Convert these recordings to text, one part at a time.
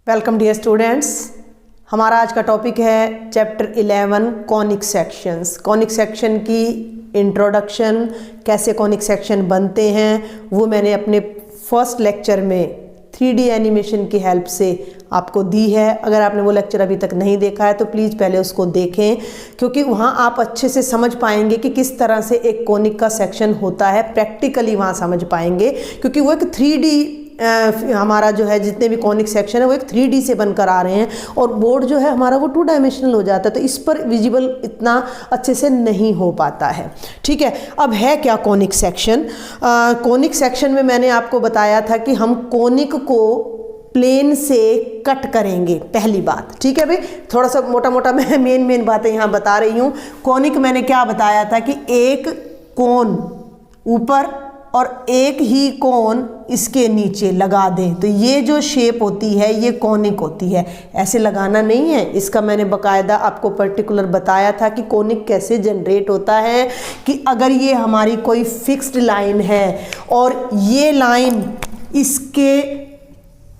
Welcome dear students. हमारा आज का टॉपिक है chapter 11 conic sections. Conic section की इंट्रोडक्शन, कैसे कॉनिक सेक्शन बनते हैं, वो मैंने अपने फर्स्ट लेक्चर में 3D एनिमेशन की हेल्प से आपको दी है। अगर आपने वो लेक्चर अभी तक नहीं देखा है तो प्लीज़ पहले उसको देखें, क्योंकि वहाँ आप अच्छे से समझ पाएंगे कि किस तरह से एक कॉनिक का सेक्शन होता है। प्रैक्टिकली वहाँ समझ पाएंगे, क्योंकि वो एक 3D हमारा जो है, जितने भी कॉनिक सेक्शन है वो एक 3D से बनकर आ रहे हैं और बोर्ड जो है हमारा वो 2 डायमेंशनल हो जाता है, तो इस पर विजिबल इतना अच्छे से नहीं हो पाता है। ठीक है, अब है क्या कॉनिक सेक्शन? कॉनिक सेक्शन में मैंने आपको बताया था कि हम कॉनिक को प्लेन से कट करेंगे, पहली बात। ठीक है भाई, थोड़ा सा मोटा मोटा मैं मेन बातें यहाँ बता रही हूँ। कॉनिक मैंने क्या बताया था कि एक कोन ऊपर और एक ही कोन इसके नीचे लगा दें तो ये जो शेप होती है ये कॉनिक होती है। ऐसे लगाना नहीं है, इसका मैंने बकायदा आपको पर्टिकुलर बताया था कि कॉनिक कैसे जनरेट होता है। कि अगर ये हमारी कोई फिक्स्ड लाइन है और ये लाइन इसके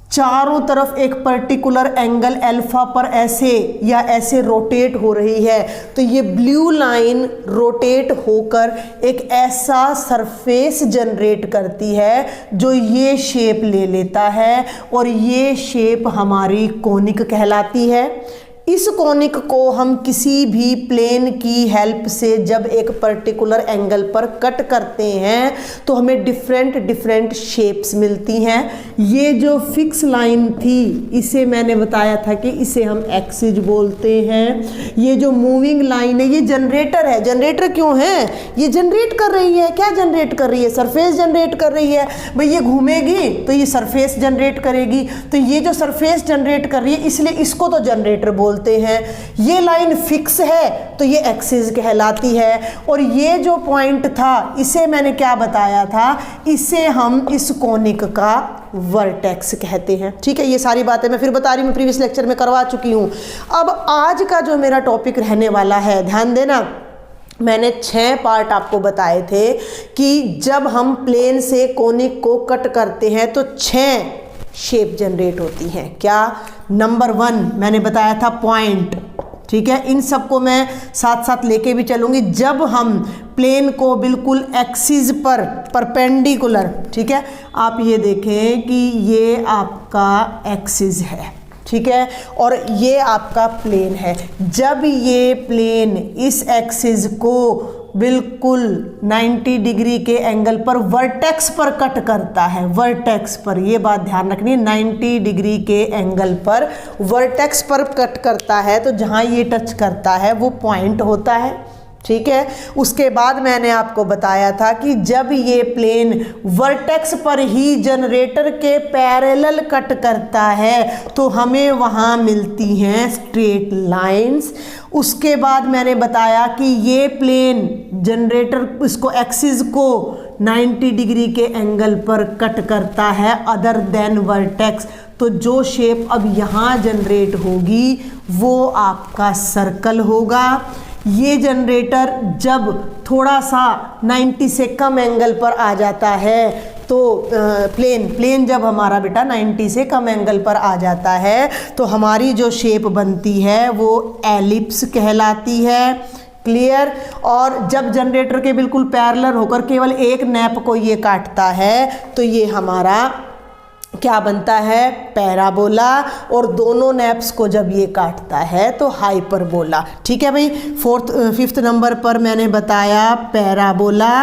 चारों तरफ एक पर्टिकुलर एंगल अल्फा पर ऐसे या ऐसे रोटेट हो रही है, तो ये ब्लू लाइन रोटेट होकर एक ऐसा सरफेस जनरेट करती है जो ये शेप ले लेता है और ये शेप हमारी कॉनिक कहलाती है। इस कॉनिक को हम किसी भी प्लेन की हेल्प से जब एक पर्टिकुलर एंगल पर कट करते हैं तो हमें डिफरेंट शेप्स मिलती हैं। ये जो फिक्स लाइन थी इसे मैंने बताया था कि इसे हम एक्सिस बोलते हैं। ये जो मूविंग लाइन है ये जनरेटर है। जनरेटर क्यों है? ये जनरेट कर रही है। क्या जनरेट कर रही है? सरफेस जनरेट कर रही है। भाई ये घूमेगी तो ये सरफेस जनरेट करेगी, तो ये जो सरफेस जनरेट कर रही है इसलिए इसको तो जनरेटर बोलते हैं। ये लाइन फिक्स है तो ये एक्सिस कहलाती है। और ये जो पॉइंट था इसे मैंने क्या बताया था, इसे हम इस कॉनिक का वर्टेक्स कहते हैं। ठीक है, ये सारी बातें मैं फिर बता रही हूँ, प्रीवियस लेक्चर में करवा चुकी हूँ। अब आज का जो मेरा टॉपिक रहने वाला है, ध्यान देना, मैंने 6 पार्ट आपको बताए थे कि जब हम प्लेन से कॉनिक को कट करते हैं तो 6 शेप जनरेट होती हैं। क्या? नंबर 1 मैंने बताया था पॉइंट। ठीक है, इन सबको मैं साथ साथ लेके भी चलूँगी। जब हम प्लेन को बिल्कुल एक्सिस पर परपेंडिकुलर, ठीक है, आप ये देखें कि ये आपका एक्सिस है, ठीक है, और ये आपका प्लेन है। जब ये प्लेन इस एक्सिस को बिल्कुल 90 डिग्री के एंगल पर वर्टेक्स पर कट करता है, वर्टेक्स पर, ये बात ध्यान रखनी है, 90 डिग्री के एंगल पर वर्टेक्स पर कट करता है तो जहाँ ये टच करता है वो पॉइंट होता है। ठीक है, उसके बाद मैंने आपको बताया था कि जब ये प्लेन वर्टेक्स पर ही जनरेटर के पैरेलल कट करता है तो हमें वहाँ मिलती हैं स्ट्रेट लाइंस। उसके बाद मैंने बताया कि ये प्लेन जनरेटर इसको एक्सिस को 90 डिग्री के एंगल पर कट करता है अदर देन वर्टेक्स, तो जो शेप अब यहाँ जनरेट होगी वो आपका सर्कल होगा। ये जनरेटर जब थोड़ा सा 90 से कम एंगल पर आ जाता है तो प्लेन जब हमारा बेटा 90 से कम एंगल पर आ जाता है तो हमारी जो शेप बनती है वो एलिप्स कहलाती है। क्लियर? और जब जनरेटर के बिल्कुल पैरेलल होकर केवल एक नैप को ये काटता है तो ये हमारा क्या बनता है? पैराबोला। और दोनों नैप्स को जब ये काटता है तो हाइपरबोला। ठीक है भाई, 5th नंबर पर मैंने बताया पैराबोला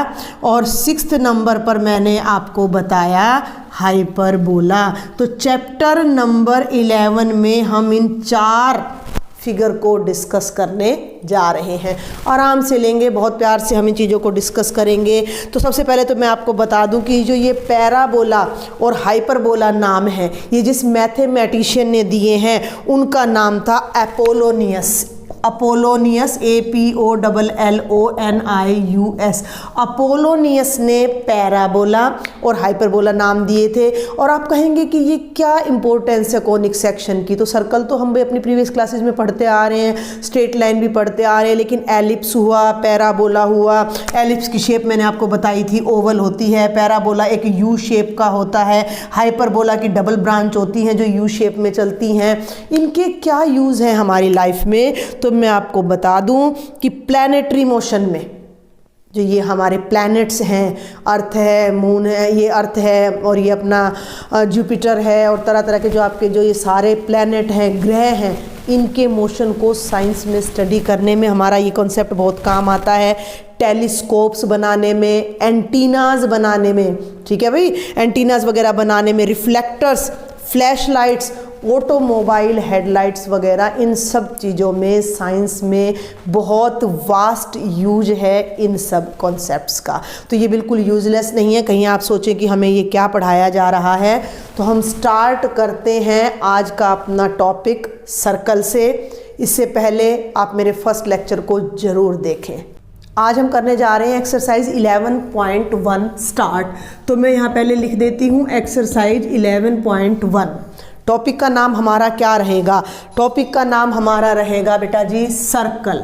और 6th नंबर पर मैंने आपको बताया हाइपरबोला। तो चैप्टर नंबर 11 में हम इन 4 फिगर को डिस्कस करने जा रहे हैं। आराम से लेंगे, बहुत प्यार से हम इन चीज़ों को डिस्कस करेंगे। तो सबसे पहले तो मैं आपको बता दूं कि जो ये पैराबोला और हाइपरबोला नाम है ये जिस मैथमेटिशियन ने दिए हैं उनका नाम था अपोलोनियस। Apollonius, APOLLONIUS। अपोलोनियस ने पैराबोला और हाइपरबोला नाम दिए थे। और आप कहेंगे कि ये क्या इंपॉर्टेंस है कॉनिक सेक्शन की? तो सर्कल तो हम भी अपनी प्रीवियस क्लासेस में पढ़ते आ रहे हैं, स्ट्रेट लाइन भी पढ़ते आ रहे हैं, लेकिन एलिप्स हुआ, पैराबोला हुआ। एलिप्स की शेप मैंने आपको बताई थी ओवल होती है, पैराबोला एक यू शेप का होता है, हाइपरबोला की डबल ब्रांच होती हैं जो यू शेप में चलती हैं। इनके क्या यूज़ हैं हमारी लाइफ में? तो मैं आपको बता दूं कि प्लैनेटरी मोशन में जो ये हमारे प्लैनेट्स हैं, अर्थ है, मून है, ये अर्थ है और ये अपना जुपिटर है और तरह तरह के जो आपके जो ये सारे प्लैनेट हैं, ग्रह हैं, इनके मोशन को साइंस में स्टडी करने में हमारा ये कॉन्सेप्ट बहुत काम आता है। टेलीस्कोप्स बनाने में, एंटीनाज बनाने में, ठीक है भाई, एंटीनाज वगैरह बनाने में, reflectors, flash lights, automobile headlights वगैरह, इन सब चीज़ों में साइंस में बहुत वास्ट यूज है इन सब कॉन्सेप्ट्स का। तो ये बिल्कुल यूज़लेस नहीं है। कहीं आप सोचें कि हमें ये क्या पढ़ाया जा रहा है, तो हम स्टार्ट करते हैं आज का अपना टॉपिक सर्कल से। इससे पहले आप मेरे फर्स्ट लेक्चर को ज़रूर देखें। आज हम करने जा रहे हैं एक्सरसाइज 11.1 स्टार्ट। तो मैं यहाँ पहले लिख देती हूँ एक्सरसाइज 11.1। टॉपिक का नाम हमारा क्या रहेगा? टॉपिक का नाम हमारा रहेगा बेटा जी सर्कल।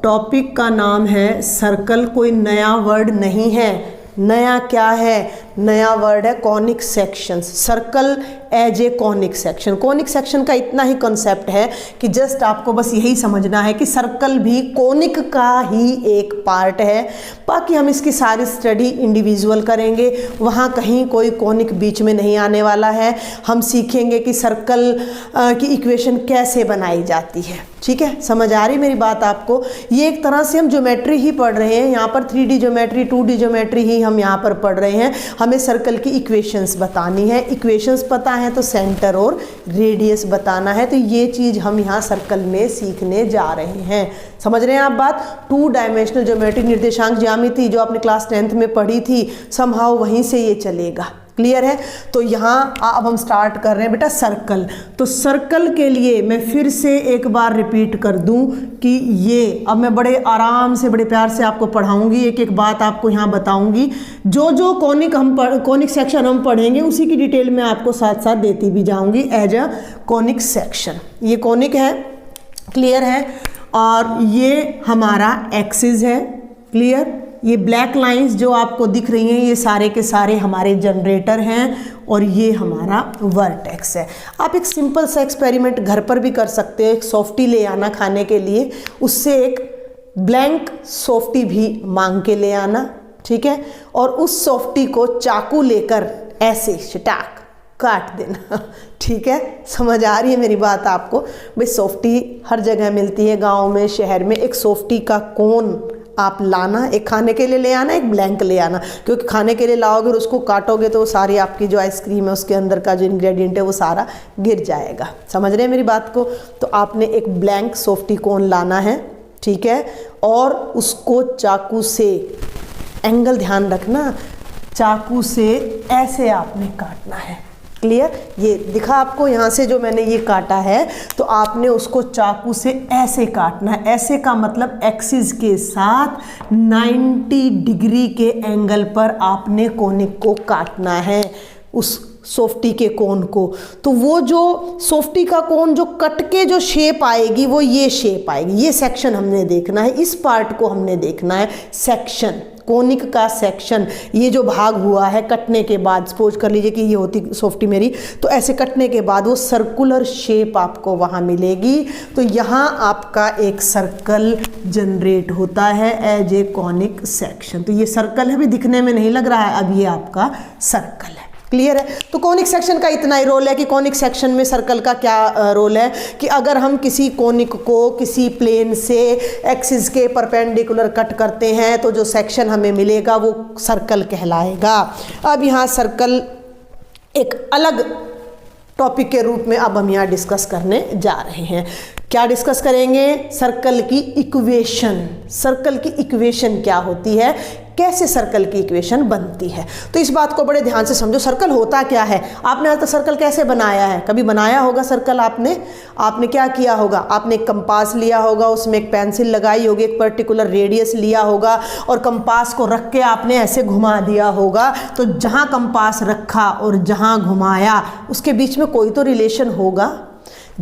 टॉपिक का नाम है सर्कल। कोई नया वर्ड नहीं है। नया क्या है? नया वर्ड है conic sections. Circle as a conic section. Conic section का इतना ही कॉन्सेप्ट है कि जस्ट आपको बस यही समझना है कि सर्कल भी कॉनिक का ही एक पार्ट है। बाकी हम इसकी सारी स्टडी इंडिविजुअल करेंगे, वहाँ कहीं कोई कॉनिक बीच में नहीं आने वाला है। हम सीखेंगे कि सर्कल की इक्वेशन कैसे बनाई जाती है। ठीक है, समझ आ रही मेरी बात आपको? ये एक तरह से हम ज्योमेट्री ही पढ़ रहे हैं। यहाँ पर 3D ज्योमेट्री, 2D ज्योमेट्री ही हम यहाँ पर पढ़ रहे हैं। हमें सर्कल की इक्वेशंस बतानी है। इक्वेशंस पता है तो सेंटर और रेडियस बताना है। तो ये चीज़ हम यहाँ सर्कल में सीखने जा रहे हैं। समझ रहे हैं आप बात? 2 डायमेंशनल ज्योमेट्री, निर्देशांक ज्यामिति जो आपने क्लास 10th में पढ़ी थी, समहाउ वहीं से ये चलेगा। क्लियर है? तो यहाँ अब हम स्टार्ट कर रहे हैं बेटा सर्कल। तो सर्कल के लिए मैं फिर से एक बार रिपीट कर दूं कि ये अब मैं बड़े आराम से, बड़े प्यार से आपको पढ़ाऊंगी, एक एक बात आपको यहाँ बताऊंगी। जो जो कॉनिक सेक्शन हम पढ़ेंगे उसी की डिटेल में आपको साथ साथ देती भी जाऊंगी एज अ कॉनिक सेक्शन। ये कॉनिक है, क्लियर है? और ये हमारा एक्सिस है, क्लियर? ये ब्लैक लाइंस जो आपको दिख रही हैं ये सारे के सारे हमारे जनरेटर हैं और ये हमारा वर्टेक्स है। आप एक सिंपल सा एक्सपेरिमेंट घर पर भी कर सकते हो। एक सॉफ्टी ले आना खाने के लिए, उससे एक ब्लैंक सॉफ्टी भी मांग के ले आना, ठीक है? और उस सॉफ्टी को चाकू लेकर ऐसे शटाक काट देना। ठीक है, समझ आ रही है मेरी बात आपको? भाई सॉफ्टी हर जगह मिलती है, गाँव में, शहर में। एक सॉफ्टी का कोन आप लाना, एक खाने के लिए ले आना, एक ब्लैंक ले आना, क्योंकि खाने के लिए लाओगे और उसको काटोगे तो सारी आपकी जो आइसक्रीम है उसके अंदर का जो इंग्रेडिएंट है वो सारा गिर जाएगा। समझ रहे हैं मेरी बात को? तो आपने एक ब्लैंक सॉफ्टी कोन लाना है, ठीक है? और उसको चाकू से, एंगल ध्यान रखना, चाकू से ऐसे आपने काटना है। क्लियर? ये दिखा आपको यहाँ से जो मैंने ये काटा है, तो आपने उसको चाकू से ऐसे काटना है। ऐसे का मतलब एक्सिस के साथ 90 डिग्री के एंगल पर आपने कोनिक को काटना है, उस सॉफ्टी के कोन को। तो वो जो सॉफ्टी का कोन जो कट के जो शेप आएगी वो ये शेप आएगी। ये सेक्शन हमने देखना है, इस पार्ट को हमने देखना है, सेक्शन, कोनिक का सेक्शन। ये जो भाग हुआ है कटने के बाद, सपोज कर लीजिए कि ये होती सॉफ्टी मेरी, तो ऐसे कटने के बाद वो सर्कुलर शेप आपको वहाँ मिलेगी। तो यहाँ आपका एक सर्कल जनरेट होता है एज ए कॉनिक सेक्शन। तो ये सर्कल है, भी दिखने में नहीं लग रहा है, अब ये आपका सर्कल है। क्लियर है? तो कॉनिक सेक्शन का इतना ही रोल है कि कॉनिक सेक्शन में सर्कल का क्या रोल है कि अगर हम किसी कॉनिक को किसी प्लेन से एक्सिस के परपेंडिकुलर कट करते हैं तो जो सेक्शन हमें मिलेगा वो सर्कल कहलाएगा। अब यहाँ सर्कल एक अलग टॉपिक के रूप में अब हम यहाँ डिस्कस करने जा रहे हैं। क्या डिस्कस करेंगे? सर्कल की इक्वेशन। सर्कल की इक्वेशन क्या होती है, कैसे सर्कल की इक्वेशन बनती है। तो इस बात को बड़े ध्यान से समझो, सर्कल होता क्या है। आपने आज तक सर्कल कैसे बनाया है? कभी बनाया होगा सर्कल आपने क्या किया होगा? आपने एक कंपास लिया होगा, उसमें एक पेंसिल लगाई होगी, एक पर्टिकुलर रेडियस लिया होगा और कंपास को रख के आपने ऐसे घुमा दिया होगा। तो जहाँ कंपास रखा और जहाँ घुमाया उसके बीच में कोई तो रिलेशन होगा।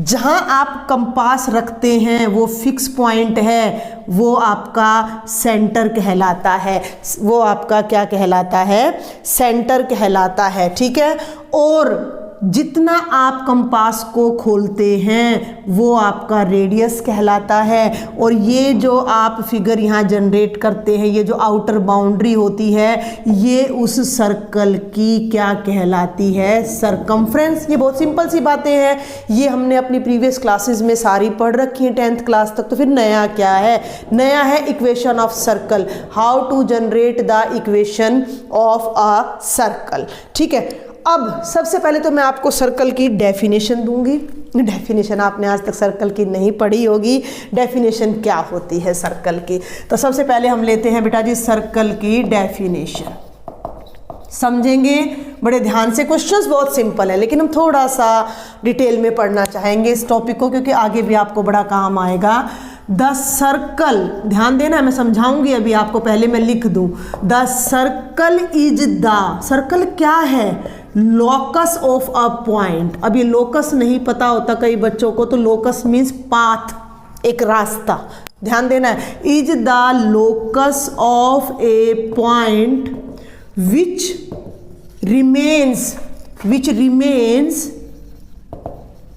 जहाँ आप कंपास रखते हैं वो फिक्स पॉइंट है, वो आपका सेंटर कहलाता है। वो आपका क्या कहलाता है? सेंटर कहलाता है। ठीक है। और जितना आप कंपास को खोलते हैं वो आपका रेडियस कहलाता है। और ये जो आप फिगर यहाँ जनरेट करते हैं, ये जो आउटर बाउंड्री होती है, ये उस सर्कल की क्या कहलाती है? सरकमफ्रेंस। ये बहुत सिंपल सी बातें हैं, ये हमने अपनी प्रीवियस क्लासेस में सारी पढ़ रखी हैं 10th क्लास तक। तो फिर नया क्या है? नया है equation of circle, how to generate the equation of a circle. ठीक है। अब सबसे पहले तो मैं आपको सर्कल की डेफिनेशन दूंगी। डेफिनेशन आपने आज तक सर्कल की नहीं पढ़ी होगी। डेफिनेशन क्या होती है सर्कल की? तो सबसे पहले हम लेते हैं बेटा जी सर्कल की डेफिनेशन, समझेंगे बड़े ध्यान से। क्वेश्चंस बहुत सिंपल है लेकिन हम थोड़ा सा डिटेल में पढ़ना चाहेंगे इस टॉपिक को, क्योंकि आगे भी आपको बड़ा काम आएगा। द सर्कल, ध्यान देना, मैं समझाऊंगी अभी आपको, पहले मैं लिख दूं। The circle is the, circle क्या है? Locus of a point. अब ये लोकस नहीं पता होता कई बच्चों को, तो लोकस मीन्स पाथ, एक रास्ता। ध्यान देना है, is the locus of A point which remains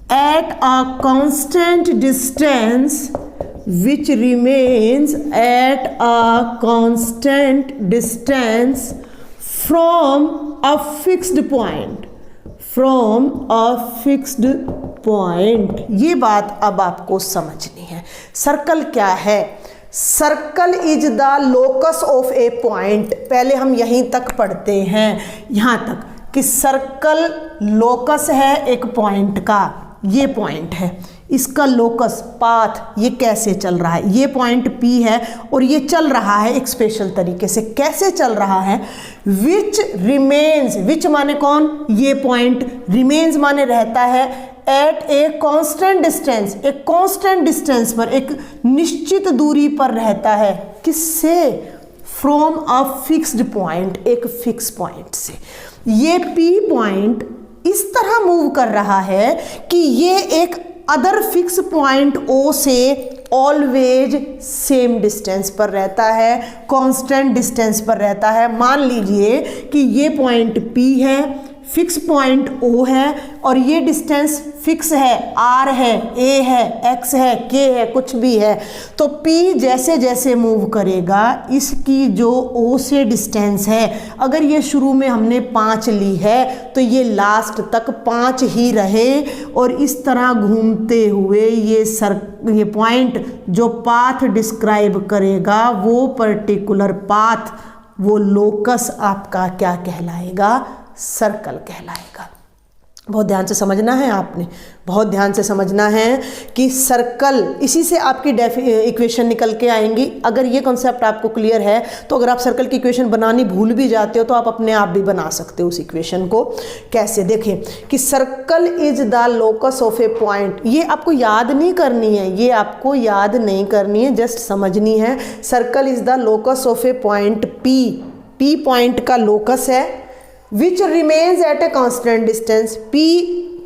at a constant distance, which remains at a constant distance from a fixed point, from a fixed point। ये बात अब आपको समझनी है। सर्कल क्या है? Circle is the locus of A point. पहले हम यहीं तक पढ़ते हैं, यहाँ तक कि सर्कल लोकस है एक पॉइंट का। ये पॉइंट है, इसका लोकस पाथ ये कैसे चल रहा है? ये पॉइंट P है और ये चल रहा है एक स्पेशल तरीके से। कैसे चल रहा है? विच रिमेन्स, विच माने कौन? ये पॉइंट, रिमेन्स माने रहता है, एट ए कांस्टेंट डिस्टेंस, एक कांस्टेंट डिस्टेंस पर, एक निश्चित दूरी पर रहता है। किससे? फ्रॉम अ फिक्स्ड पॉइंट, एक फिक्स पॉइंट से। ये P पॉइंट इस तरह मूव कर रहा है कि ये एक अदर फिक्स पॉइंट O से ऑलवेज सेम डिस्टेंस पर रहता है, कांस्टेंट डिस्टेंस पर रहता है। मान लीजिए कि ये पॉइंट P है, फिक्स पॉइंट O है और ये डिस्टेंस फिक्स है, R है, A है, X है, K है, कुछ भी है। तो P जैसे जैसे मूव करेगा, इसकी जो O से डिस्टेंस है, अगर ये शुरू में हमने 5 ली है तो ये लास्ट तक 5 ही रहे और इस तरह घूमते हुए ये पॉइंट जो पाथ डिस्क्राइब करेगा, वो पर्टिकुलर पाथ, वो लोकस आपका क्या कहलाएगा? सर्कल कहलाएगा। बहुत ध्यान से समझना है आपने, बहुत ध्यान से समझना है कि सर्कल, इसी से आपकी इक्वेशन निकल के आएंगी। अगर ये कॉन्सेप्ट आपको क्लियर है तो अगर आप सर्कल की इक्वेशन बनानी भूल भी जाते हो तो आप अपने आप भी बना सकते हो उस इक्वेशन को। कैसे? देखें कि circle is the locus of A point. ये आपको याद नहीं करनी है, ये आपको याद नहीं करनी है, जस्ट समझनी है। Circle is the locus of A point P point का लोकस है, which remains at a constant distance. P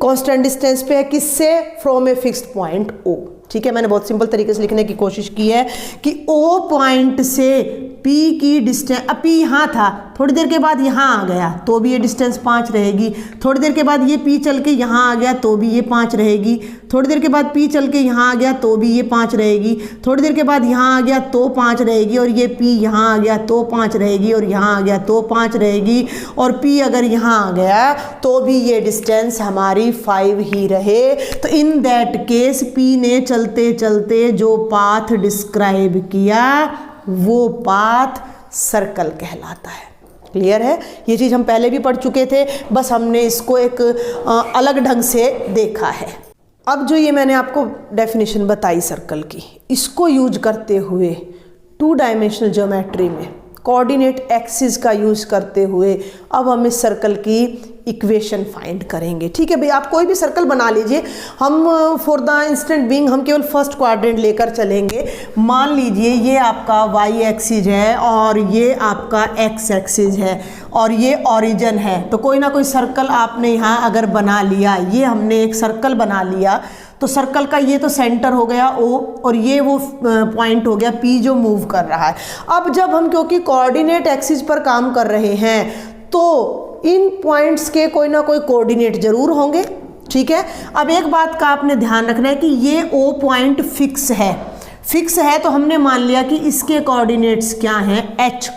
constant distance पे है, किससे? From a fixed point O। ठीक है, मैंने बहुत सिंपल तरीके से लिखने की कोशिश की है कि O पॉइंट से P की डिस्टेंस, अब P यहाँ था, थोड़ी देर के बाद यहाँ आ गया तो भी ये डिस्टेंस 5 रहेगी। थोड़ी देर के बाद ये P चल के यहाँ आ गया तो भी ये 5 रहेगी। थोड़ी देर के बाद P चल के यहाँ आ गया तो भी ये 5 रहेगी। थोड़ी देर के बाद यहाँ आ गया तो 5 रहेगी और ये P यहाँ आ गया तो 5 रहेगी और यहाँ आ गया तो 5 रहेगी और P अगर यहाँ आ गया तो भी ये डिस्टेंस हमारी 5 ही रहे। तो इन दैट केस P ने चलते चलते जो पाथ डिस्क्राइब किया वो पाथ सर्कल कहलाता है। क्लियर है? ये चीज़ हम पहले भी पढ़ चुके थे, बस हमने इसको एक अलग ढंग से देखा है। अब जो ये मैंने आपको डेफिनेशन बताई सर्कल की, इसको यूज करते हुए 2 डायमेंशनल ज्योमेट्री में कोऑर्डिनेट एक्सिस का यूज करते हुए अब हम इस सर्कल की इक्वेशन फाइंड करेंगे। ठीक है भाई, आप कोई भी सर्कल बना लीजिए, हम फॉर द इंस्टेंट बीइंग हम केवल फर्स्ट क्वाड्रेंट लेकर चलेंगे। मान लीजिए ये आपका वाई एक्सिस है और ये आपका एक्स एक्सिस है और ये ओरिजिन है। तो कोई ना कोई सर्कल आपने यहाँ अगर बना लिया, ये हमने एक सर्कल बना लिया, तो सर्कल का ये तो सेंटर हो गया O और ये वो पॉइंट हो गया P जो मूव कर रहा है। अब जब हम क्योंकि कोऑर्डिनेट एक्सिस पर काम कर रहे हैं तो इन पॉइंट्स के कोई ना कोई कोऑर्डिनेट जरूर होंगे। ठीक है, अब एक बात का आपने ध्यान रखना है कि ये O पॉइंट फिक्स है तो हमने मान लिया कि इसके कोऑर्डिनेट्स क्या हैं, H,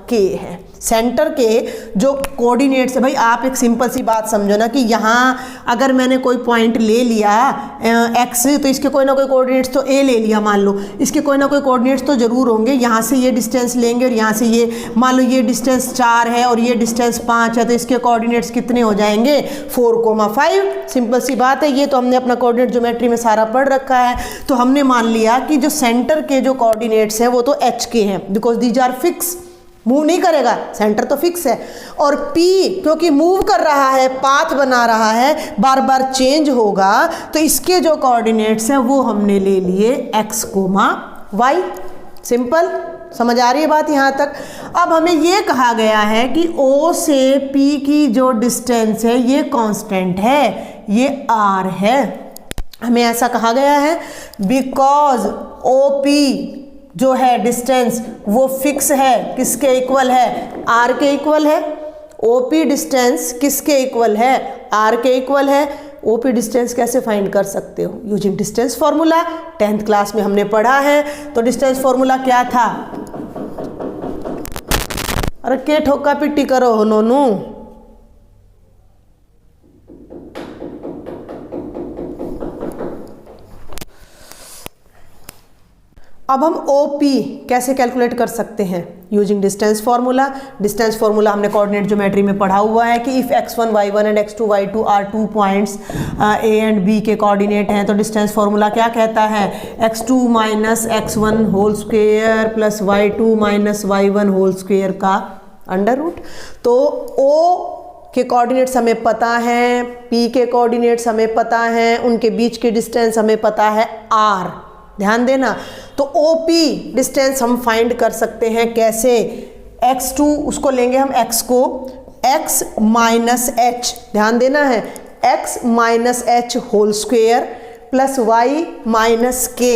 K है। सेंटर के जो कोऑर्डिनेट्स है, भाई आप एक सिंपल सी बात समझो ना कि यहाँ अगर मैंने कोई पॉइंट ले लिया x, तो इसके कोई ना कोई कोऑर्डिनेट्स तो a ले लिया, मान लो इसके कोई ना कोई कोऑर्डिनेट्स तो जरूर होंगे। यहाँ से ये डिस्टेंस लेंगे और यहाँ से ये, मान लो ये डिस्टेंस 4 है और ये डिस्टेंस 5 है, तो इसके कोऑर्डिनेट्स कितने हो जाएंगे, 4,5। सिंपल सी बात है, ये तो हमने अपना कोऑर्डिनेट ज्योमेट्री में सारा पढ़ रखा है। तो हमने मान लिया कि जो सेंटर के जो कोऑर्डिनेट्स हैं वो तो h के हैं, because these are fix, move नहीं करेगा, सेंटर तो फिक्स है। और P क्योंकि मूव कर रहा है, पाथ बना रहा है, बार बार चेंज होगा, तो इसके जो कोऑर्डिनेट्स हैं वो हमने ले लिए x, y। सिंपल, समझ आ रही है बात यहाँ तक। अब हमें ये कहा गया है कि O से P की जो डिस्टेंस है ये कांस्टेंट है, ये r है। हमें ऐसा कहा गया है बिकॉज OP जो है डिस्टेंस वो फिक्स है, किसके इक्वल है, r के इक्वल है। OP डिस्टेंस किसके इक्वल है, r के इक्वल है। OP डिस्टेंस कैसे फाइंड कर सकते हो, using distance formula, 10th class में हमने पढ़ा है। तो डिस्टेंस फॉर्मूला क्या था, अरे के ठोका पिट्टी करो हो नोनू। अब हम OP कैसे कैलकुलेट कर सकते हैं, using distance formula. Distance formula हमने कोऑर्डिनेट ज्योमेट्री में पढ़ा हुआ है कि if x1 y1 and x2 y2 are 2 points A and B के कोऑर्डिनेट हैं, तो डिस्टेंस फार्मूला क्या कहता है, x2 minus x1 whole square plus y2 minus y1 whole square का अंडर रूट। तो O के कोऑर्डिनेट्स हमें पता हैं, P के कोऑर्डिनेट्स हमें पता हैं, उनके बीच के डिस्टेंस हमें पता है r, ध्यान देना। तो OP डिस्टेंस हम फाइंड कर सकते हैं कैसे, x2 उसको लेंगे हम, x को x माइनस h, ध्यान देना है, x minus h whole square plus y minus k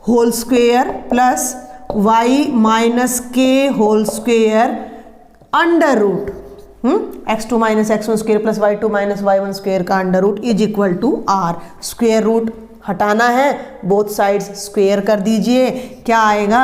whole square plus y minus k whole square under root x2 minus x1 square plus y2 minus y1 square का under root is equal to r। Square root हटाना है, both sides square कर दीजिए, क्या आएगा,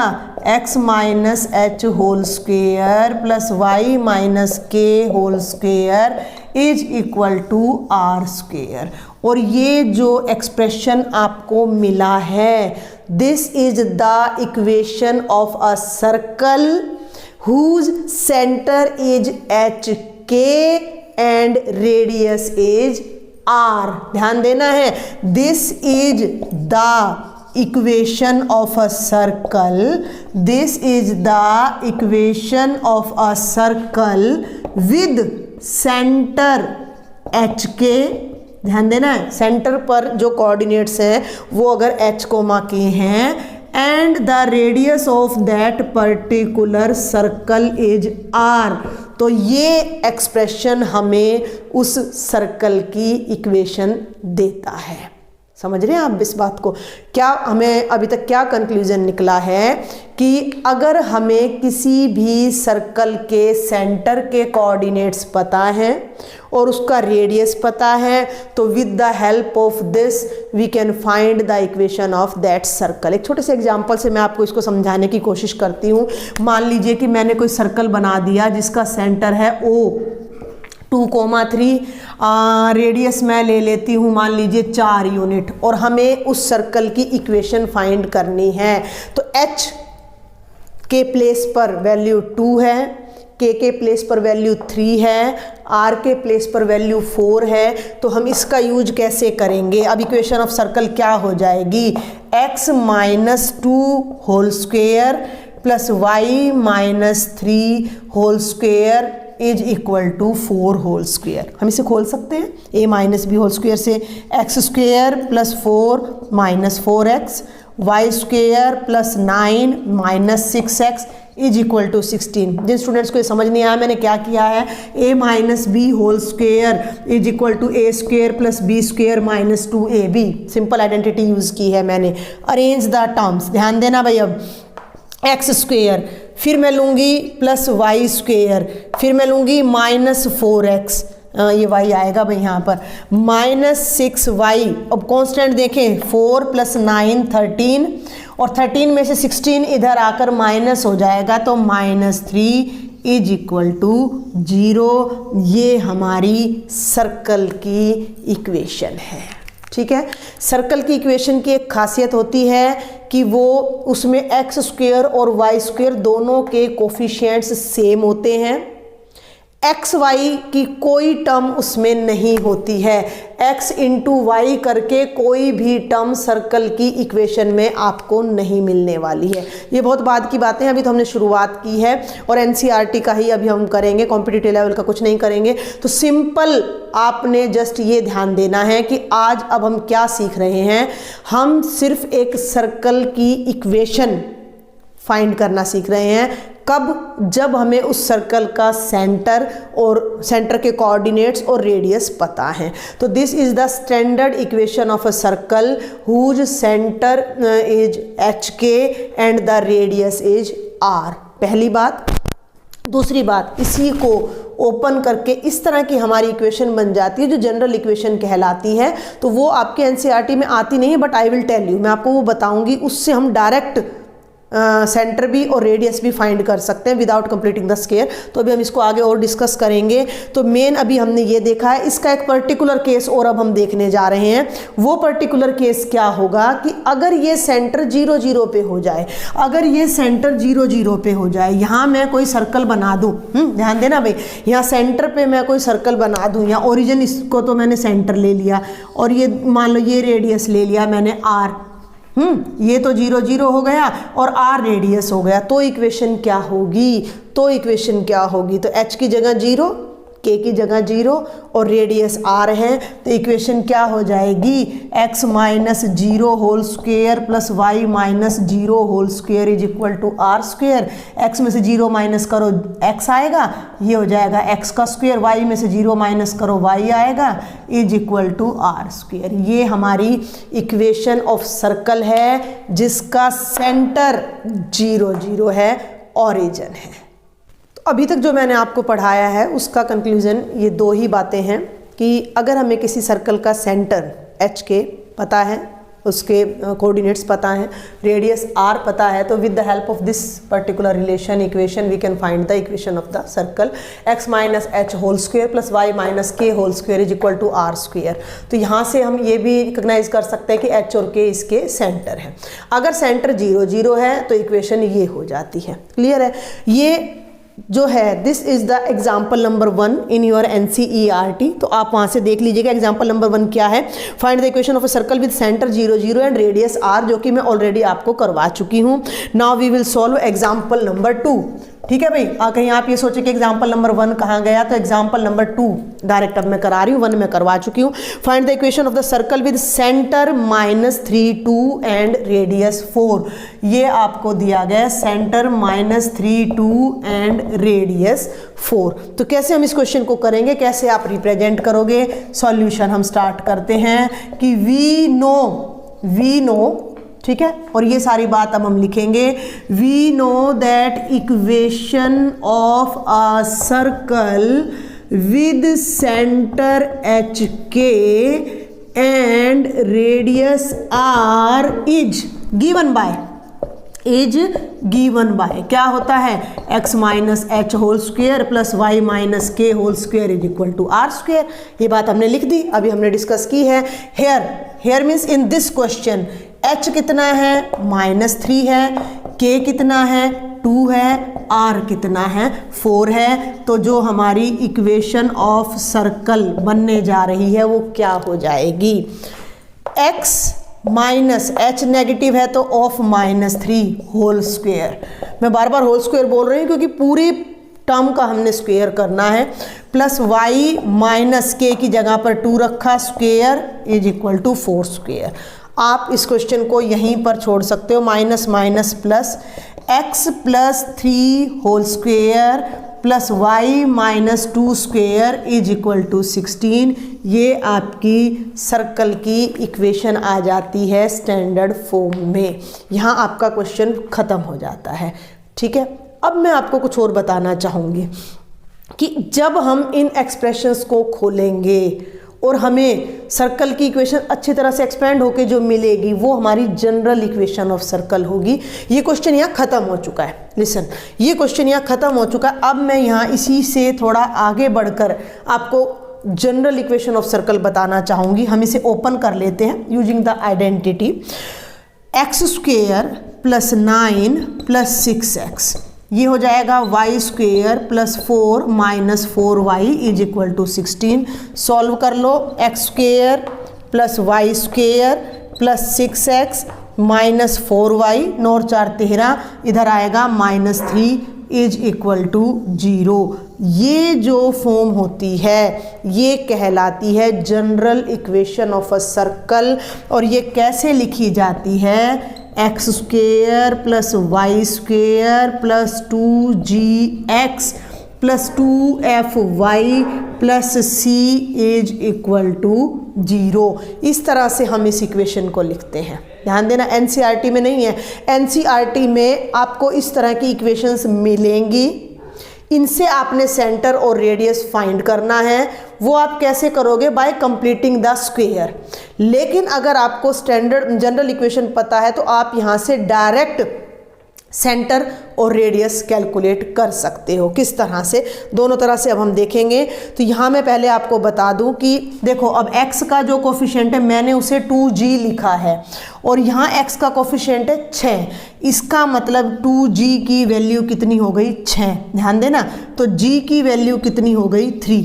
x minus H whole square plus y minus K whole square is equal to r square. और ये जो एक्सप्रेशन आपको मिला है, this is the equation of a circle whose centre is H K and radius is r। ध्यान देना है, this is the equation of a circle, this is the equation of a circle with centre H K. ध्यान देना है, centre पर जो coordinates हैं वो अगर h कोमा के हैं and the radius of that particular circle is r। तो ये एक्सप्रेशन हमें उस सर्कल की इक्वेशन देता है। समझ रहे हैं आप इस बात को, क्या हमें अभी तक क्या कंक्लूजन निकला है कि अगर हमें किसी भी सर्कल के सेंटर के कोऑर्डिनेट्स पता हैं और उसका रेडियस पता है, तो with the help of this we can find the equation of that circle. एक छोटे से एग्जांपल से मैं आपको इसको समझाने की कोशिश करती हूँ। मान लीजिए कि मैंने कोई सर्कल बना दिया जिसका सेंटर है O 2,3, रेडियस मैं ले लेती हूँ मान लीजिए 4 यूनिट, और हमें उस सर्कल की इक्वेशन फाइंड करनी है। तो h के प्लेस पर वैल्यू 2 है, k के प्लेस पर वैल्यू 3 है, r के प्लेस पर वैल्यू 4 है। तो हम इसका यूज कैसे करेंगे, अब इक्वेशन ऑफ सर्कल क्या हो जाएगी, x minus 2 whole square plus Y minus 3 whole square is equal to 4 whole square. हम इसे खोल सकते हैं, a minus B whole square से X square plus 4 minus 4x, Y square plus 9 minus 6x is equal to 16। जिन students को ये समझ नहीं आया मैंने क्या किया है, a minus B whole square is equal to a square plus B square minus 2ab, simple identity use की है मैंने। अरेंज द टर्म्स, ध्यान देना भाई। अब एक्स स्क्वेयर, फिर मैं लूँगी प्लस वाई स्क्वेयर, फिर मैं लूँगी माइनस 4x, ये y आएगा भाई यहाँ पर, माइनस 6y। अब कांस्टेंट देखें, 4 प्लस 9 13, और 13 में से 16 इधर आकर माइनस हो जाएगा तो माइनस 3 इज इक्वल टू 0। ये हमारी सर्कल की इक्वेशन है। ठीक है, सर्कल की इक्वेशन की एक खासियत होती है कि वो उसमें एक्स स्क्वेयर और वाई स्क्वेयर दोनों के कोफिशिएंट्स सेम होते हैं। एक्स वाई की कोई टर्म उसमें नहीं होती है। एक्स इंटू वाई करके कोई भी टर्म सर्कल की इक्वेशन में आपको नहीं मिलने वाली है। ये बहुत बाद की बातें हैं, अभी तो हमने शुरुआत की है और एनसीईआरटी का ही अभी हम करेंगे, कॉम्पिटिटिव लेवल का कुछ नहीं करेंगे। तो सिंपल आपने जस्ट ये ध्यान देना है कि आज अब हम क्या सीख रहे हैं, हम सिर्फ एक सर्कल की इक्वेशन फाइंड करना सीख रहे हैं। कब? जब हमें उस सर्कल का सेंटर और सेंटर के कोऑर्डिनेट्स और रेडियस पता है। तो this is the standard equation of a circle whose centre is H K and the radius is R. पहली बात। दूसरी बात, इसी को ओपन करके इस तरह की हमारी इक्वेशन बन जाती है जो जनरल इक्वेशन कहलाती है। तो वो आपके एनसीईआरटी में आती नहीं है, but I will tell you, मैं आपको वो बताऊंगी। उससे हम डायरेक्ट सेंटर भी और रेडियस भी फाइंड कर सकते हैं विदाउट कंप्लीटिंग द स्क्वायर। तो अभी हम इसको आगे और डिस्कस करेंगे। तो मेन अभी हमने ये देखा है, इसका एक पर्टिकुलर केस और अब हम देखने जा रहे हैं। वो पर्टिकुलर केस क्या होगा कि अगर ये सेंटर 0 0 पे हो जाए, अगर ये सेंटर 0 0 पे हो जाए, यहाँ मैं कोई सर्कल बना दूँ, ध्यान देना भाई, यहाँ सेंटर पे मैं कोई सर्कल बना दूँ, या ओरिजिन इसको तो मैंने सेंटर ले लिया और ये मान लो ये रेडियस ले लिया मैंने r, ये तो 0 0 हो गया और r रेडियस हो गया। तो इक्वेशन क्या होगी? तो इक्वेशन क्या होगी? तो h की जगह 0, k की जगह 0 और रेडियस r है। तो इक्वेशन क्या हो जाएगी? x minus 0 whole square plus Y minus 0 whole square is equal to R square. x में से 0 माइनस करो x आएगा, ये हो जाएगा x का स्क्वेयर, y में से 0 माइनस करो y आएगा, is equal to R square. ये हमारी इक्वेशन ऑफ सर्कल है जिसका सेंटर 0 0 है, ओरिजिन है। अभी तक जो मैंने आपको पढ़ाया है उसका कंक्लूजन ये दो ही बातें हैं कि अगर हमें किसी सर्कल का सेंटर एच के पता है, उसके कोऑर्डिनेट्स पता है, रेडियस r पता है, तो with the help of this particular relation equation we can find the equation of the circle x minus H whole square plus Y minus K whole square is equal to R square. तो यहाँ से हम ये भी recognise कर सकते हैं कि h और k इसके सेंटर है। अगर सेंटर 0 0 है तो इक्वेशन ये हो जाती है। क्लियर है? ये जो है this is the example number 1 in your NCERT. तो आप वहाँ से देख लीजिएगा एग्जाम्पल नंबर 1 क्या है। Find the equation of a circle with centre 0 0 and radius r, जो कि मैं ऑलरेडी आपको करवा चुकी हूँ। Now we will solve example number 2। ठीक है भाई, कहीं आप ये सोचे कि एग्जाम्पल नंबर 1 कहाँ गया, तो एग्जाम्पल नंबर 2 डायरेक्ट अब मैं करा रही हूँ, 1 में करवा चुकी हूँ। Find the equation of the circle with centre minus 3 2 and radius 4। ये आपको दिया गया सेंटर माइनस 3 2 एंड रेडियस 4। तो कैसे हम इस क्वेश्चन को करेंगे, कैसे आप रिप्रेजेंट करोगे? सॉल्यूशन हम स्टार्ट करते हैं कि वी नो, ठीक है, और ये सारी बात अब हम लिखेंगे। We know that equation of a circle with centre H K and radius R is given by क्या होता है? x minus H whole square plus Y minus K whole square is equal to R square. ये बात हमने लिख दी, अभी हमने discuss की है। Here means in this question h कितना है? -3 है, k कितना है? 2 है, r कितना है? 4 है। तो जो हमारी इक्वेशन ऑफ सर्कल बनने जा रही है वो क्या हो जाएगी? x माइनस एच नेगेटिव है तो ऑफ -3 होल स्क्वायर। मैं बार बार होल स्क्वायर बोल रही हूँ क्योंकि पूरी टर्म का हमने स्क्वायर करना है। प्लस वाई माइनस के की जगह पर 2 रखा, square is equal to 4 square. आप इस क्वेश्चन को यहीं पर छोड़ सकते हो। Minus minus plus x plus 3 whole square plus Y minus 2 square is equal to 16। ये आपकी सर्कल की इक्वेशन आ जाती है स्टैंडर्ड फॉर्म में। यहाँ आपका क्वेश्चन ख़त्म हो जाता है। ठीक है, अब मैं आपको कुछ और बताना चाहूँगी कि जब हम इन एक्सप्रेशंस को खोलेंगे और हमें सर्कल की इक्वेशन अच्छी तरह से एक्सपेंड होके जो मिलेगी वो हमारी जनरल इक्वेशन ऑफ सर्कल होगी। ये क्वेश्चन यहाँ ख़त्म हो चुका है। लिसन, ये क्वेश्चन यहाँ ख़त्म हो चुका है। अब मैं यहाँ इसी से थोड़ा आगे बढ़कर आपको जनरल इक्वेशन ऑफ सर्कल बताना चाहूँगी। हम इसे ओपन कर लेते हैं using the identity. X square plus 9 plus 6x, ये हो जाएगा Y square plus 4 minus 4y is equal to 16। Solve कर लो। X square plus Y square plus 6x minus 4y, 9 4 13, इधर आएगा -3 इज इक्वल टू 0। ये जो फॉर्म होती है ये कहलाती है general equation of a circle. और ये कैसे लिखी जाती है? X square plus Y square plus 2gx plus 2fy plus c is equal to 0। इस तरह से हम इस इक्वेशन को लिखते हैं। ध्यान देना, एनसीईआरटी में नहीं है। एनसीईआरटी में आपको इस तरह की इक्वेशंस मिलेंगी। इनसे आपने सेंटर और रेडियस फाइंड करना है। वो आप कैसे करोगे? Bye completing the square. लेकिन अगर आपको स्टैंडर्ड जनरल इक्वेशन पता है तो आप यहाँ से डायरेक्ट सेंटर और रेडियस कैलकुलेट कर सकते हो। किस तरह से? दोनों तरह से अब हम देखेंगे। तो यहाँ मैं पहले आपको बता दूँ कि देखो, अब x का जो कोफिशिएंट है मैंने उसे 2g लिखा है और यहाँ x का कोफिशिएंट है 6। इसका मतलब 2g की वैल्यू कितनी हो गई? 6। ध्यान देना, तो g की वैल्यू कितनी हो गई? 3।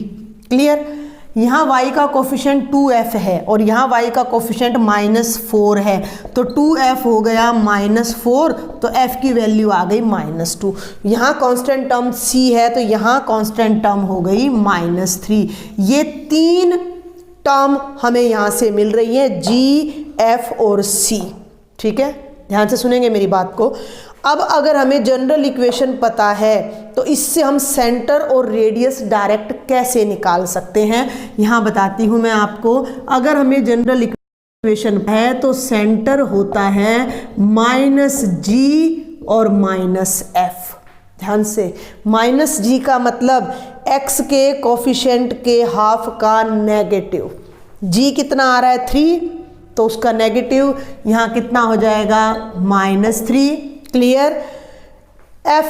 क्लियर? यहाँ y का कोफिशिएंट 2f है और यहाँ y का कोफिशिएंट -4 है, तो 2f हो गया -4, तो f की वैल्यू आ गई -2। यहाँ कांस्टेंट टर्म c है तो यहाँ कांस्टेंट टर्म हो गई -3। ये 3 टर्म हमें यहाँ से मिल रही है, g, f और c। ठीक है, ध्यान से सुनेंगे मेरी बात को। अब अगर हमें जनरल इक्वेशन पता है तो इससे हम सेंटर और रेडियस डायरेक्ट कैसे निकाल सकते हैं, यहाँ बताती हूँ मैं आपको। अगर हमें जनरल इक्वेशन है तो सेंटर होता है -g और -f। ध्यान से, -g का मतलब x के कोफिशिएंट के हाफ का नेगेटिव। g कितना आ रहा है? 3, तो उसका नेगेटिव यहाँ कितना हो जाएगा? -3। क्लियर? f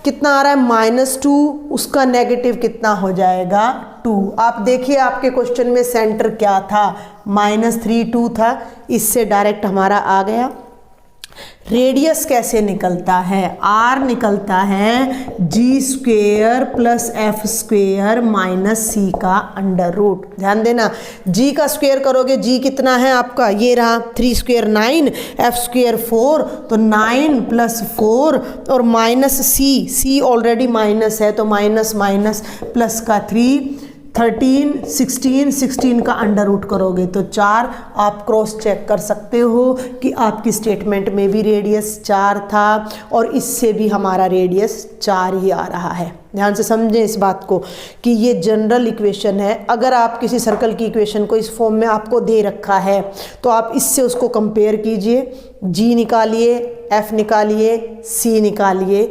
कितना आ रहा है? -2, उसका नेगेटिव कितना हो जाएगा? 2। आप देखिए आपके क्वेश्चन में सेंटर क्या था? -3 2 था, इससे डायरेक्ट हमारा आ गया। रेडियस कैसे निकलता है? r निकलता है g square plus f square minus c का अंडर रूट। ध्यान देना, g का स्क्वेयर करोगे, g कितना है आपका? ये रहा 3 स्क्वेयर 9, f स्क्वेयर 4, तो 9 प्लस 4 और माइनस c ऑलरेडी माइनस है तो माइनस माइनस प्लस का 3, 13, 16 का अंडर रूट करोगे तो 4। आप क्रॉस चेक कर सकते हो कि आपकी स्टेटमेंट में भी रेडियस 4 था और इससे भी हमारा रेडियस 4 ही आ रहा है। ध्यान से समझें इस बात को कि ये जनरल इक्वेशन है। अगर आप किसी सर्कल की इक्वेशन को इस फॉर्म में आपको दे रखा है तो आप इससे उसको कंपेयर कीजिए। g निकालिए, f निकालिए, c निकालिए।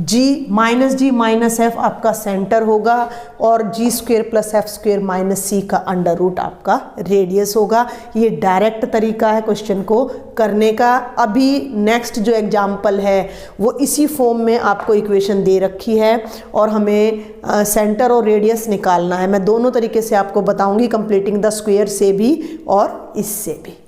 g माइनस f आपका सेंटर होगा और g square plus f square minus c का अंडर रूट आपका रेडियस होगा। ये डायरेक्ट तरीका है क्वेश्चन को करने का। अभी नेक्स्ट जो एग्जाम्पल है वो इसी फॉर्म में आपको इक्वेशन दे रखी है और हमें सेंटर और रेडियस निकालना है। मैं दोनों तरीके से आपको बताऊंगी, कंप्लीटिंग द स्क्वायर से भी और इससे भी।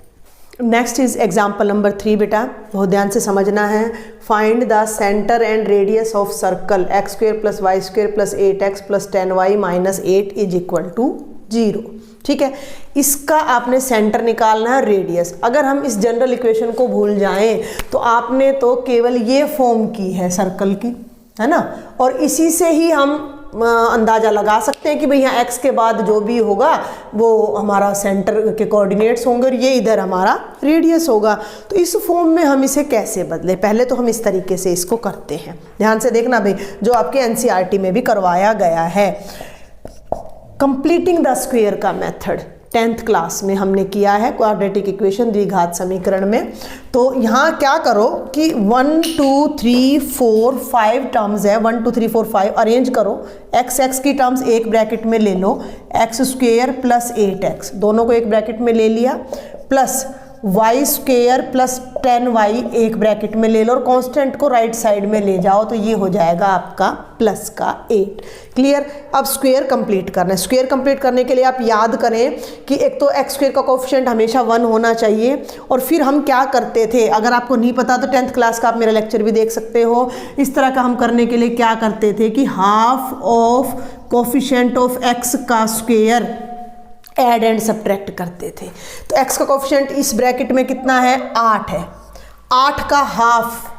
नेक्स्ट इज एग्जाम्पल नंबर 3 बेटा, बहुत ध्यान से समझना है। Find the centre and radius of circle x² + y² + 8x + 10y - 8 is equal to 0। ठीक है। इसका आपने सेंटर निकालना है, रेडियस। अगर हम इस जनरल इक्वेशन को भूल जाएं तो आपने तो केवल ये फॉर्म की है सर्कल की, है ना, और इसी से ही हम अंदाज़ा लगा सकते हैं कि भाई यहाँ x के बाद जो भी होगा वो हमारा सेंटर के कोऑर्डिनेट्स होंगे और ये इधर हमारा रेडियस होगा। तो इस फॉर्म में हम इसे कैसे बदलें, पहले तो हम इस तरीके से इसको करते हैं। ध्यान से देखना भाई, जो आपके एनसीईआरटी में भी करवाया गया है, कंप्लीटिंग द स्क्वायर का मेथड 10th क्लास में हमने किया है, क्वाड्रेटिक इक्वेशन द्विघात समीकरण में। तो यहाँ क्या करो कि 1 2 3 4 5 टर्म्स है, 1 2 3 4 5 अरेंज करो। x की टर्म्स एक ब्रैकेट में ले लो, x स्क्वेयर प्लस 8x दोनों को एक ब्रैकेट में ले लिया, plus y square plus 10y एक ब्रैकेट में ले लो और कांस्टेंट को राइट साइड में ले जाओ, तो ये हो जाएगा आपका प्लस का 8। क्लियर। अब स्क्वायर कंप्लीट करना है। स्क्वायर कंप्लीट करने के लिए आप याद करें कि एक तो x स्क्वायर का कोफिशिएंट हमेशा 1 होना चाहिए, और फिर हम क्या करते थे, अगर आपको नहीं पता तो 10th क्लास का आप मेरा लेक्चर भी देख सकते हो। इस तरह का हम करने के लिए क्या करते थे कि half of coefficient of x का स्क्वायर ऐड एंड सब्ट्रैक्ट करते थे। तो x का कोफिशिएंट इस ब्रैकेट में कितना है, 8 है, 8 का हाफ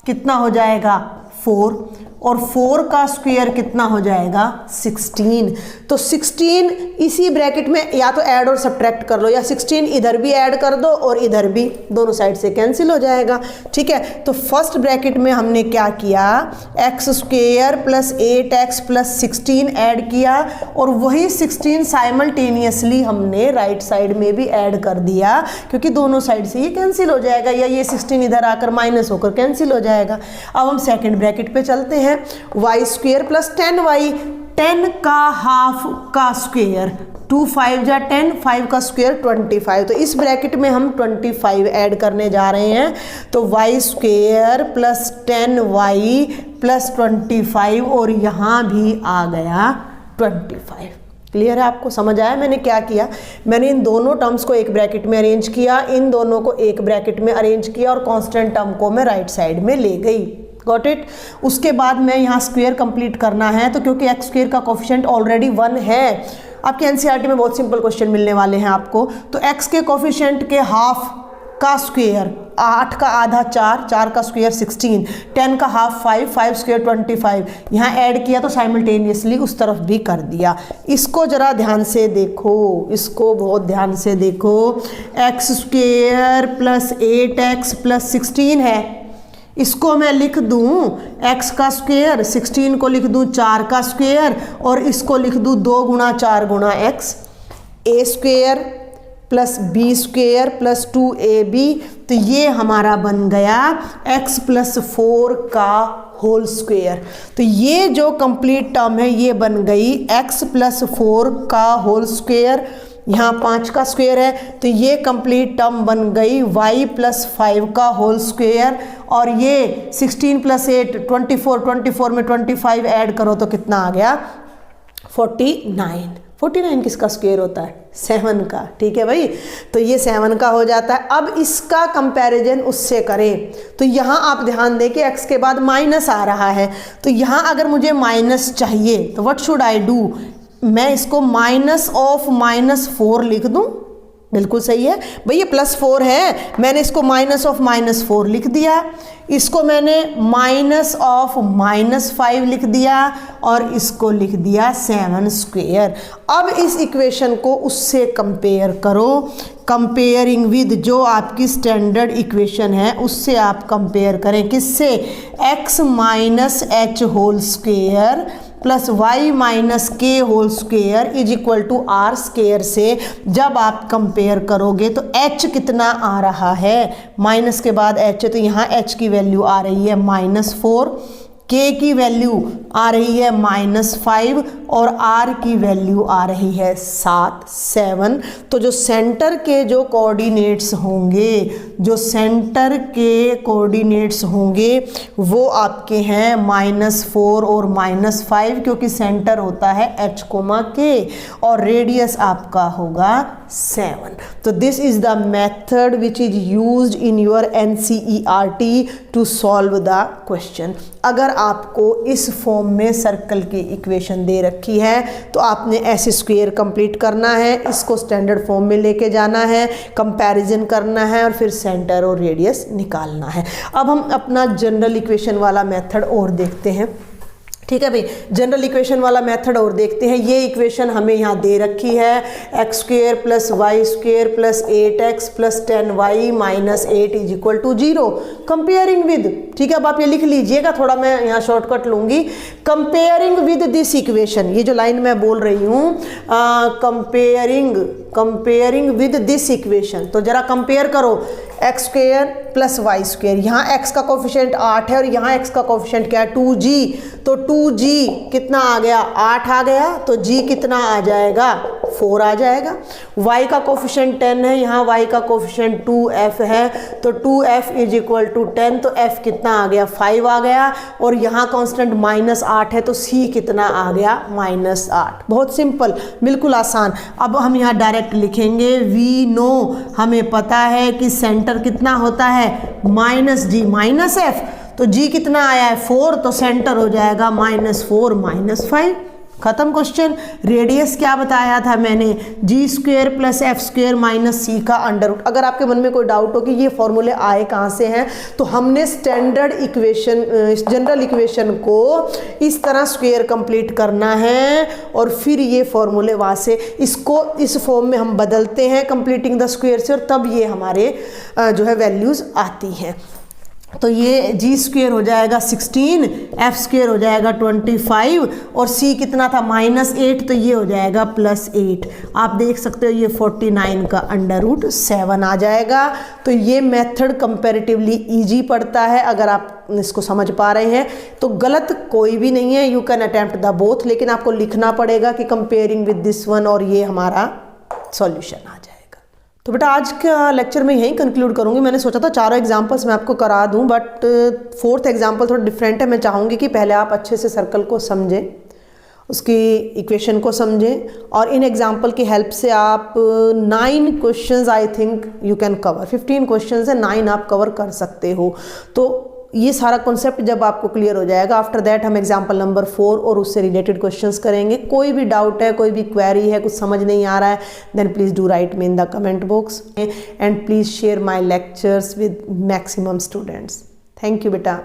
कितना हो जाएगा 4, और 4 का स्क्वायर कितना हो जाएगा 16। तो 16 इसी ब्रैकेट में या तो ऐड और सब्ट्रैक्ट कर लो, या 16 इधर भी ऐड कर दो और इधर भी, दोनों साइड से कैंसिल हो जाएगा। ठीक है। तो फर्स्ट ब्रैकेट में हमने क्या किया, x square plus 8x plus 16 add किया, और वही 16 साइमल्टेनियसली हमने राइट साइड में भी ऐड कर दिया, क्योंकि दोनों साइड से ये कैंसिल हो जाएगा, या ये 16 इधर आकर माइनस होकर कैंसिल हो जाएगा। अब हम सेकेंड ब्रैकेट पे चलते हैं, y स्क्वेयर प्लस 10y, 10 का हाफ का स्क्वेयर, 2 5 जा 10, 5 का स्क्वेयर 25। तो इस ब्रैकेट में हम 25 ऐड करने जा रहे हैं। तो y square plus 10y plus 25, और यहाँ भी आ गया 25। क्लियर है, आपको समझ आया मैंने क्या किया? मैंने इन दोनों टर्म्स को एक ब्रैकेट में अरेंज किया, इन दोनों को एक ब्रैकेट में अरेंज किया, और कांस्टेंट टर्म को मैं राइट साइड में ले गई। Got it. उसके बाद मैं यहाँ स्क्वायर कंप्लीट करना है, तो क्योंकि एक्स स्क्वायर का कोफिशिएंट ऑलरेडी 1 है, आपके एनसीईआरटी में बहुत सिंपल क्वेश्चन मिलने वाले हैं आपको। तो एक्स के कोफिशिएंट के हाफ का स्क्वायर, 8 का आधा 4, 4 का स्क्वायर 16, 10 का हाफ 5, 5 स्क्वायर 25, यहाँ ऐड किया तो साइमल्टेनियसली उस तरफ भी कर दिया। इसको जरा ध्यान से देखो, इसको बहुत ध्यान से देखो। X square plus 8x plus 16 है, इसको मैं लिख दूं x का स्क्वायर, 16 को लिख दूं 4 का स्क्वायर, और इसको लिख दूं 2 गुणा 4 गुणा x, a square plus b square plus 2ab। तो ये हमारा बन गया x प्लस 4 का होल स्क्वायर। तो ये जो कंप्लीट टर्म है ये बन गई x प्लस 4 का होल स्क्वायर, यहाँ 5 का स्क्वायर है, तो ये कंप्लीट टर्म बन गई y प्लस 5 का होल स्क्वायर। और ये 16 प्लस 8 24, 24 में 25 ऐड करो तो कितना आ गया 49। 49 किसका स्क्वायर होता है, 7 का। ठीक है भाई, तो ये 7 का हो जाता है। अब इसका कंपैरिजन उससे करें, तो यहाँ आप ध्यान दें कि x के बाद माइनस आ रहा है, तो यहाँ अगर मुझे माइनस चाहिए तो व्हाट शुड आई डू, मैं इसको माइनस ऑफ -4 लिख दूं। बिल्कुल सही है भाई, ये +4 है, मैंने इसको माइनस ऑफ -4 लिख दिया, इसको मैंने माइनस ऑफ -5 लिख दिया, और इसको लिख दिया 7 स्क्वायर। अब इस इक्वेशन को उससे कंपेयर करो, कंपेयरिंग विद जो आपकी स्टैंडर्ड इक्वेशन है उससे आप कंपेयर करें, किससे, x minus h whole square plus y minus K whole square is equal to R square से जब आप कंपेयर करोगे तो h कितना आ रहा है, माइनस के बाद h है, तो यहाँ h की वैल्यू आ रही है -4, k की वैल्यू आ रही है -5, और r की वैल्यू आ रही है 7। तो जो सेंटर के जो कोऑर्डिनेट्स होंगे, जो सेंटर के कोऑर्डिनेट्स होंगे वो आपके हैं -4 और -5, क्योंकि सेंटर होता है h, k, और रेडियस आपका होगा 7। तो this is the method which is used in your NCERT to solve the question. अगर आपको इस फॉर्म में सर्कल की इक्वेशन दे रखी है तो आपने ऐसे स्क्वायर कंप्लीट करना है, इसको स्टैंडर्ड फॉर्म में लेके जाना है, कंपैरिजन करना है और फिर सेंटर और रेडियस निकालना है। अब हम अपना जनरल इक्वेशन वाला मेथड और देखते हैं। ठीक है भाई, जनरल इक्वेशन वाला मेथड और देखते हैं। ये इक्वेशन हमें यहाँ दे रखी है, x square plus Y square plus 8x plus 10y minus 8 is equal to 0 comparing with. ठीक है, अब आप ये लिख लीजिएगा, थोड़ा मैं यहाँ शॉर्टकट लूँगी। कंपेयरिंग विद दिस इक्वेशन, ये जो लाइन मैं बोल रही हूँ, कंपेयरिंग विद दिस इक्वेशन, तो जरा कंपेयर करो x square plus Y square. यहाँ x का कोफिशिएंट 8 है और यहाँ x का कोफिशिएंट क्या है 2g, तो 2g कितना आ गया 8 आ गया, तो g कितना आ जाएगा 4 आ जाएगा। y का कोफिशिएंट 10 है, यहाँ y का कोफिशिएंट 2f है, तो 2f इज इक्वल टू 10, तो f कितना आ गया 5 आ गया, और यहाँ कांस्टेंट -8 है तो c कितना आ गया -8। बहुत सिंपल, बिल्कुल आसान। अब हम यहाँ डायरेक्ट लिखेंगे, वी नो, हमें पता है कि सेंटर कितना होता है -g माइनस f, तो g कितना आया है 4, तो सेंटर हो जाएगा -4 -5। खत्म क्वेश्चन। रेडियस क्या बताया था मैंने, G square plus F square minus C का अंडर रूट। अगर आपके मन में कोई डाउट हो कि ये फॉर्मूले आए कहाँ से हैं, तो हमने स्टैंडर्ड इक्वेशन, जनरल इक्वेशन को इस तरह स्क्वेयर कंप्लीट करना है और फिर ये फॉर्मूले वहाँ से इसको इस फॉर्म में हम बदलते हैं कंप्लीटिंग द स्क्वेयर से, और तब ये हमारे जो है वैल्यूज़ आती हैं। तो ये जी स्क्वेयर हो जाएगा 16, एफ स्क्वेयर हो जाएगा 25 और सी कितना था -8, तो ये हो जाएगा +8। आप देख सकते हो ये 49 का अंडर रूट 7 आ जाएगा। तो ये मेथड कंपैरेटिवली इजी पड़ता है अगर आप इसको समझ पा रहे हैं, तो गलत कोई भी नहीं है। You can attempt the both, लेकिन आपको लिखना पड़ेगा कि कंपेयरिंग विद दिस वन, और ये हमारा सॉल्यूशन आ जाएगा। तो बेटा आज का लेक्चर मैं यहीं कंक्लूड करूँगी। मैंने सोचा था चारों एग्जांपल्स मैं आपको करा दूं, बट फोर्थ एग्जांपल थोड़ा डिफरेंट है। मैं चाहूँगी कि पहले आप अच्छे से सर्कल को समझें, उसकी इक्वेशन को समझें, और इन एग्जांपल की हेल्प से आप 9 questions I think you can cover. 15 questions है, 9 आप कवर कर सकते हो। तो ये सारा कॉन्सेप्ट जब आपको क्लियर हो जाएगा, आफ्टर दैट हम एग्जाम्पल नंबर 4 और उससे रिलेटेड क्वेश्चंस करेंगे। कोई भी डाउट है, कोई भी क्वेरी है, कुछ समझ नहीं आ रहा है, then please do write me in the comment box and please share my lectures with maximum students. Thank you बेटा।